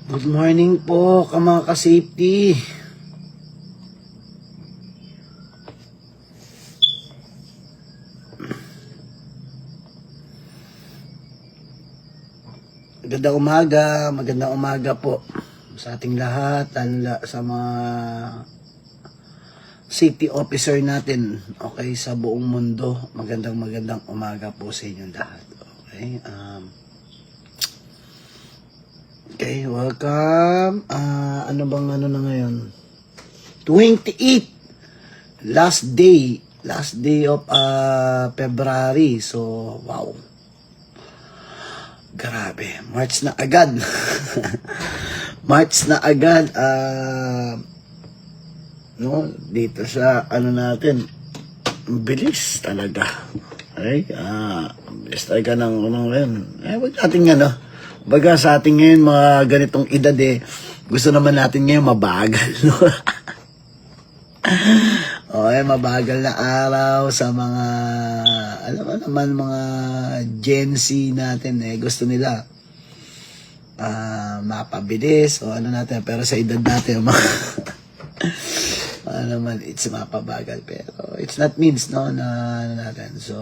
Good morning po, mga ka-safety. Magandang umaga po sa ating lahat, sa mga safety officer natin, okay, sa buong mundo. Magandang umaga po sa inyong lahat. Okay, okay, welcome. Ano na ngayon? 28, last day of February. So, wow. Grabe, March na agad. March na agad. No, dito sa natin, bilis talaga. Okay? Bilis talaga ng ngayon. Wag natin baga sa ating ngayon, mga ganitong edad gusto naman natin ngayon mabagal, no? Okay, mabagal na araw sa mga, alam mo naman, mga Gen Z natin, gusto nila mapabilis o natin, pero sa edad natin, naman, it's mapabagal, pero it's not means, no, na natin. So,